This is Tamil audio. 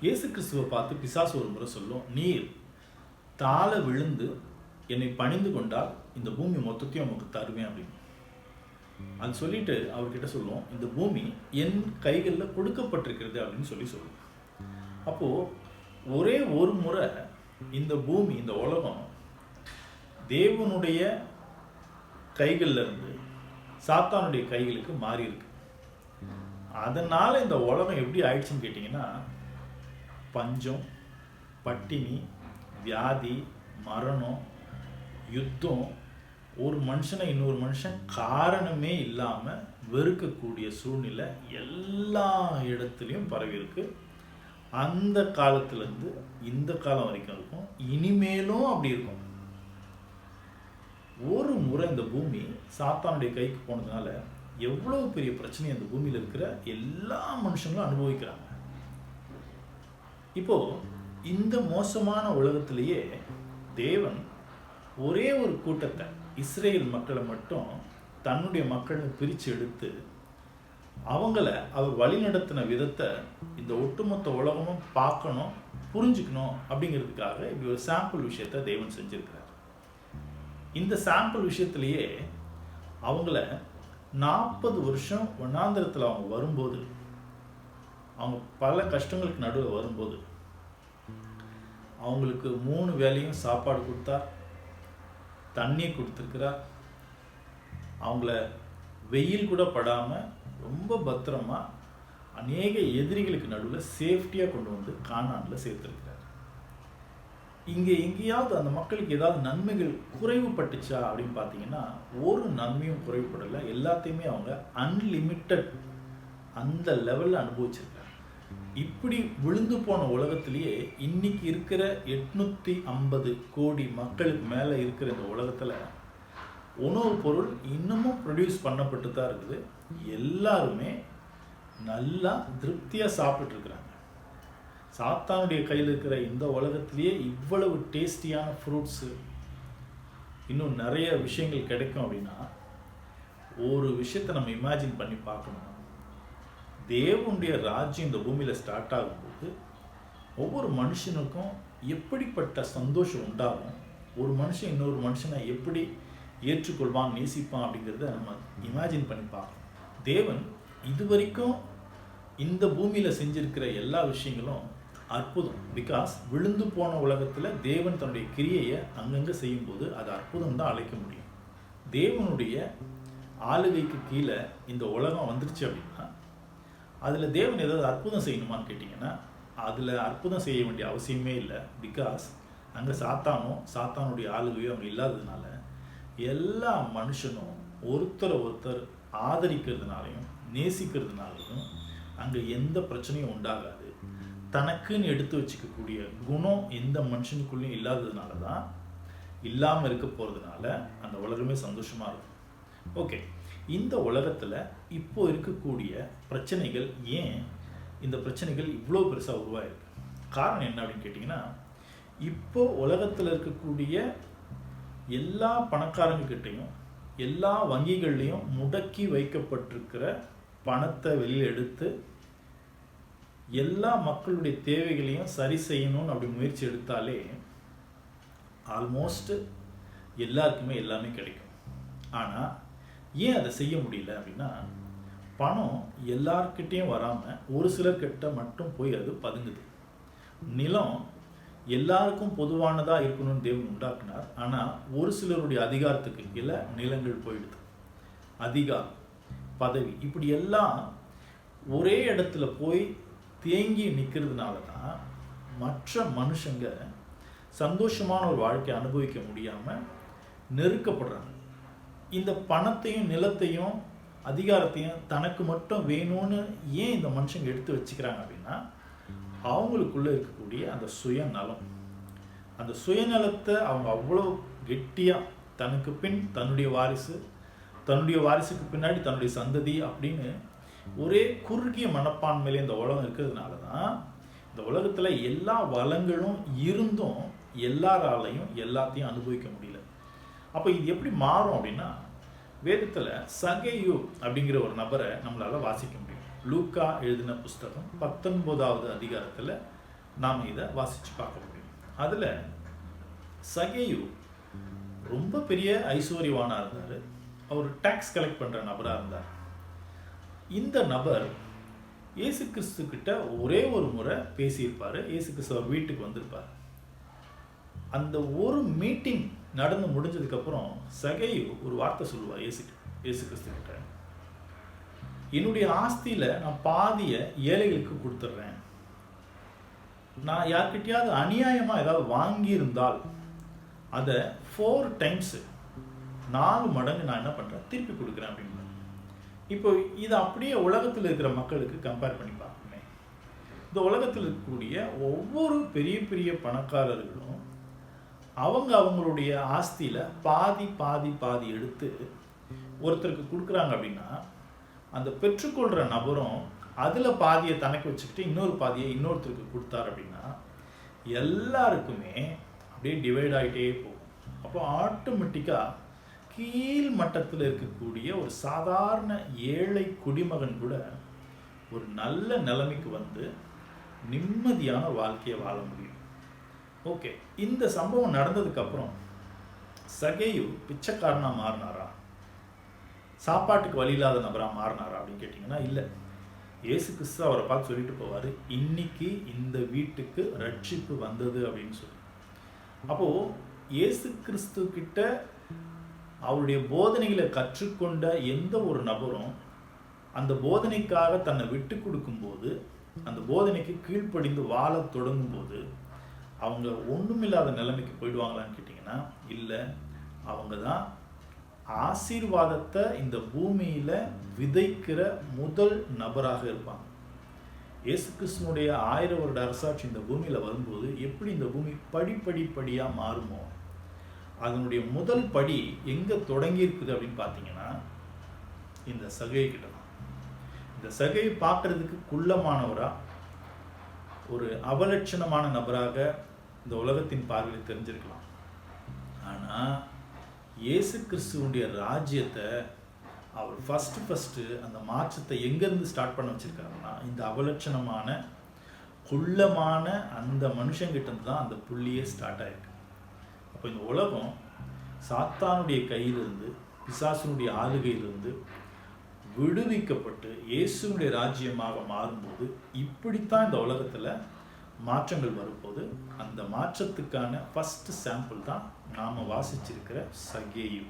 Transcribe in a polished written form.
இயேசு கிறிஸ்துவை பார்த்து பிசாசு ஒரு முறை சொல்லும், நீர் தாழ விழுந்து என்னை பணிந்து கொண்டால் இந்த பூமி மொத்தத்தையும் உங்களுக்கு தருவேன் அப்படின்னு. அது சொல்லிட்டு அவர்கிட்ட சொல்லுவோம், இந்த பூமி என் கைகளில் கொடுக்கப்பட்டிருக்கிறது அப்படின்னு சொல்லுவோம். அப்போது ஒரே ஒரு முறை இந்த பூமி, இந்த உலகம் தேவனுடைய கைகளில் இருந்து சாத்தானுடைய கைகளுக்கு மாறி இருக்கு. அதனால இந்த உலகம் எப்படி ஆயிடுச்சுன்னு கேட்டிங்கன்னா, பஞ்சம், பட்டினி, வியாதி, மரணம், யுத்தம், ஒரு மனுஷனை இன்னொரு மனுஷன் காரணமே இல்லாமல் வெறுக்கக்கூடிய சூழ்நிலை எல்லா இடத்துலையும் பரவி இருக்கு. அந்த காலத்துலேருந்து இந்த காலம் வரைக்கும் இருக்கும், இனிமேலும் அப்படி இருக்கும். ஒரு முறை இந்த பூமி சாத்தானுடைய கைக்கு போனதுனால எவ்வளவு பெரிய பிரச்சனை அந்த பூமியில் இருக்கிற எல்லா மனுஷங்களும் அனுபவிக்கிறாங்க. இப்போ இந்த மோசமான உலகத்திலேயே தேவன் ஒரே ஒரு கூட்டத்தை, இஸ்ரேல் மக்களை மட்டும் தன்னுடைய மக்கள்னு பிரித்து எடுத்து அவங்கள அவர் வழிநடத்தின விதத்தை இந்த ஒட்டுமொத்த உலகமும் பார்க்கணும், புரிஞ்சுக்கணும் அப்படிங்கிறதுக்காக இப்படி ஒரு சாம்பிள் விஷயத்தை தேவன் செஞ்சிருக்கிறார். இந்த சாம்பிள் விஷயத்திலேயே அவங்கள 40 வருஷம் வனாந்திரத்தில் அவங்க வரும்போது, அவங்க பல கஷ்டங்களுக்கு நடுவில் வரும்போது அவங்களுக்கு 3 வேளையும் சாப்பாடு கொடுத்தார், தண்ணி கொடுத்துருக்கிறார். அவங்கள வெயில் கூட படாமல் ரொம்ப பத்திரமா அநேக எதிரிகளுக்கு நடுவில் சேஃப்டியாக கொண்டு வந்து கானானில் சேர்த்துருக்கிறார். இங்கே எங்கேயாவது அந்த மக்களுக்கு ஏதாவது நன்மைகள் குறைவுபட்டுச்சா அப்படின்னு பார்த்தீங்கன்னா, ஒரு நன்மையும் குறைவுபடலை. எல்லாத்தையுமே அவங்க அன்லிமிட்டட் அந்த லெவலில் அனுபவிச்சிருக்காங்க. இப்படி விழுந்து போன உலகத்திலேயே இன்னைக்கு இருக்கிற 850 கோடி மக்களுக்கு மேலே இருக்கிற இந்த உலகத்தில் உணவுப் பொருள் இன்னமும் ப்ரொடியூஸ் பண்ணப்பட்டு தான் இருக்குது. எல்லாருமே நல்லா திருப்தியாக சாப்பிட்டுருக்குறாங்க. சாத்தானுடைய கையில் இருக்கிற இந்த உலகத்திலேயே இவ்வளவு டேஸ்டியான ஃப்ரூட்ஸு, இன்னும் நிறைய விஷயங்கள் கிடைக்கும் அப்படின்னா, ஒரு விஷயத்தை நம்ம இமேஜின் பண்ணி பார்க்கணும். தேவனுடைய ராஜ்யம் இந்த பூமியில் ஸ்டார்ட் ஆகும்போது ஒவ்வொரு மனுஷனுக்கும் எப்படிப்பட்ட சந்தோஷம் உண்டாகும், ஒரு மனுஷன் இன்னொரு மனுஷனை எப்படி ஏற்றுக்கொள்வான், நேசிப்பான் அப்படிங்கிறத நம்ம இமேஜின் பண்ணி பார்க்கணும். தேவன் இதுவரைக்கும் இந்த பூமியில் செஞ்சிருக்கிற எல்லா விஷயங்களும் அற்புதம். பிகாஸ் விழுந்து போன உலகத்தில் தேவன் தன்னுடைய கிரியையை அங்கங்கே செய்யும்போது அது அற்புதம் தான் அழைக்க முடியும். தேவனுடைய ஆளுகைக்கு கீழே இந்த உலகம் வந்துருச்சு அப்படின்னா அதில் தேவன் ஏதாவது அற்புதம் செய்யணுமான்னு கேட்டிங்கன்னா அதில் அற்புதம் செய்ய வேண்டிய அவசியமே இல்லை. பிகாஸ் அங்கே சாத்தானுடைய ஆளுகையோ அங்கே இல்லாததுனால எல்லா மனுஷனும் ஒருத்தர் ஆதரிக்கிறதுனாலையும் நேசிக்கிறதுனாலையும் அங்கே எந்த பிரச்சனையும் உண்டாகாது. தனக்குன்னு எடுத்து வச்சுக்கக்கூடிய குணம் எந்த மனுஷனுக்குள்ளேயும் இல்லாததுனால தான், இல்லாமல் இருக்க போகிறதுனால அந்த உலகமே சந்தோஷமாக இருக்கும். ஓகே, இந்த உலகத்தில் இப்போ இருக்கக்கூடிய பிரச்சனைகள், ஏன் இந்த பிரச்சனைகள் இவ்வளோ பெருசாக உருவாயிருக்கு? காரணம் என்ன அப்படின்னு கேட்டிங்கன்னா, இப்போ உலகத்தில் இருக்கக்கூடிய எல்லா பணக்காரங்கக்கிட்டையும் எல்லா வங்கிகள்லையும் முடக்கி வைக்கப்பட்டிருக்கிற பணத்தை வெளியில் எடுத்து எல்லா மக்களுடைய தேவைகளையும் சரி செய்யணும்னு அப்படி முயற்சி எடுத்தாலே ஆல்மோஸ்ட் எல்லாருக்குமே எல்லாமே கிடைக்கும். ஆனால் ஏன் அதை செய்ய முடியல அப்படின்னா, பணம் எல்லார்கிட்டையும் வராமல் ஒரு சிலர்கிட்ட மட்டும் போய் அது பதுங்குது. நிலம் எல்லாருக்கும் பொதுவானதாக இருக்கணும்னு தேவன் உண்டாக்குனார். ஆனால் ஒரு சிலருடைய அதிகாரத்துக்கு கீழே நிலங்கள் போயிடுது. அதிகாரம், பதவி, இப்படி எல்லாம் ஒரே இடத்துல போய் தேங்கி நிற்கிறதுனால தான் மற்ற மனுஷங்க சந்தோஷமான ஒரு வாழ்க்கை அனுபவிக்க முடியாமல் நெருக்கப்படுறாங்க. இந்த பணத்தையும் நிலத்தையும் அதிகாரத்தையும் தனக்கு மட்டும் வேணும்னு ஏன் இந்த மனுஷங்க எடுத்து வச்சுக்கிறாங்க அப்படின்னா, அவங்களுக்குள்ளே இருக்கக்கூடிய அந்த சுயநலம், அந்த சுயநலத்தை அவங்க அவ்வளோ கெட்டியாக தனக்கு பின் தன்னுடைய வாரிசு, தன்னுடைய வாரிசுக்கு பின்னாடி தன்னுடைய சந்ததி அப்படின்னு ஒரே குறுகிய மனப்பான்மையிலே இந்த உலகம் இருக்கிறதுனால தான் இந்த உலகத்தில் எல்லா வளங்களும் இருந்தும் எல்லாராலையும் எல்லாத்தையும் அனுபவிக்க முடியல. அப்போ இது எப்படி மாறும் அப்படின்னா, வேதத்தில் சகேயு அப்படிங்கிற ஒரு நபரை நம்மளால் வாசிக்க முடியும். லூக்கா எழுதின புஸ்தகம் 19வது அதிகாரத்தில் நாம் இதை வாசித்து பார்க்க முடியும். அதில் சகேயு ரொம்ப பெரிய ஐஸ்வர்யவானாக இருந்தார். அவர் டேக்ஸ் கலெக்ட் பண்ணுற நபராக இருந்தார். இந்த நபர் இயேசு கிறிஸ்து கிட்ட ஒரே ஒரு முறை பேசியிருப்பார். இயேசு கிறிஸ்து அவர் வீட்டுக்கு வந்திருப்பார். அந்த ஒரு மீட்டிங் நடந்து முடிஞ்சதுக்கப்புறம் சகேயு ஒரு வார்த்தை சொல்லுவார் இயேசு கிறிஸ்து கிட்ட, என்னுடைய ஆஸ்தியில் நான் பாதியை ஏழைகளுக்கு கொடுத்துட்றேன். நான் யார்கிட்டயாவது அநியாயமாக ஏதாவது வாங்கியிருந்தால் அதை 4 times 4 மடங்கு நான் என்ன பண்ணுறேன், திருப்பி கொடுக்குறேன் அப்படின்னு. இப்போ இதை அப்படியே உலகத்தில் இருக்கிற மக்களுக்கு கம்பேர் பண்ணி பார்க்கணுமே. இந்த உலகத்தில் இருக்கக்கூடிய ஒவ்வொரு பெரிய பெரிய பணக்காரர்களும் அவங்களுடைய ஆஸ்தியில் பாதி பாதி பாதி எடுத்து ஒருத்தருக்கு கொடுக்குறாங்க அப்படின்னா, அந்த பெற்றுக்கொள்கிற நபரும் அதில் பாதியை தனக்கு வச்சுக்கிட்டு இன்னொரு பாதியை இன்னொருத்தருக்கு கொடுத்தார் அப்படின்னா எல்லாருக்குமே அப்படியே டிவைட் ஆகிட்டே போகும். அப்போ ஆட்டோமேட்டிக்காக கீழ் மட்டத்தில் இருக்கக்கூடிய ஒரு சாதாரண ஏழை குடிமகன் கூட ஒரு நல்ல நிலைமைக்கு வந்து நிம்மதியான வாழ்க்கையை வாழ முடியும். ஓகே, இந்த சம்பவம் நடந்ததுக்கப்புறம் சகேயு பிச்சைக்காரனாக மாறினாரா, சாப்பாட்டுக்கு வழி இல்லாத நபராக மாறினாரா அப்படின்னு கேட்டிங்கன்னா இல்லை. இயேசு கிறிஸ்து அவரை பார்த்து சொல்லிட்டு போவார், இன்னைக்கு இந்த வீட்டுக்கு ரட்சிப்பு வந்தது அப்படின்னு சொல்லி. அப்போது இயேசு கிறிஸ்து கிட்ட அவருடைய போதனைகளை கற்றுக்கொண்ட எந்த ஒரு நபரும் அந்த போதனைக்காக தன்னை விட்டு கொடுக்கும்போது, அந்த போதனைக்கு கீழ்ப்படிந்து வாழ தொடங்கும் போது அவங்க ஒன்றுமில்லாத நிலைமைக்கு போயிடுவாங்களான்னு கேட்டிங்கன்னா இல்லை. அவங்க தான் ஆசீர்வாதத்தை இந்த பூமியில் விதைக்கிற முதல் நபராக இருப்பாங்க. இயேசு கிறிஸ்துனுடைய 1000 வருட அரசாட்சி இந்த பூமியில் வரும்போது எப்படி இந்த பூமி படிப்படியாக மாறுமோ, அதனுடைய முதல் படி எங்கே தொடங்கியிருக்குது அப்படின்னு பார்த்தீங்கன்னா இந்த சகேயு கிட்ட தான். இந்த சகேயு பார்க்குறதுக்கு குள்ளமானவராக, ஒரு அவலட்சணமான நபராக இந்த உலகத்தின் பார்வையில் தெரிஞ்சிருக்கலாம். ஆனால் இயேசு கிறிஸ்துவனுடைய ராஜ்யத்தை அவர் ஃபஸ்ட்டு அந்த மாற்றத்தை எங்கேருந்து ஸ்டார்ட் பண்ண வச்சுருக்காருன்னா, இந்த அவலட்சணமான குள்ளமான அந்த மனுஷங்கிட்டேருந்து தான் அந்த புள்ளியே ஸ்டார்ட் ஆகிருக்கு. அப்போ இந்த உலகம் சாத்தானுடைய கையிலிருந்து, பிசாசுனுடைய ஆளுகையிலிருந்து விடுவிக்கப்பட்டு இயேசுனுடைய ராஜ்யமாக மாறும்போது இப்படித்தான் இந்த உலகத்தில் மாற்றங்கள் வரும்போது அந்த மாற்றத்துக்கான ஃபஸ்ட்டு சாம்பிள் தான் நாம் வாசிச்சிருக்கிற சகேயு.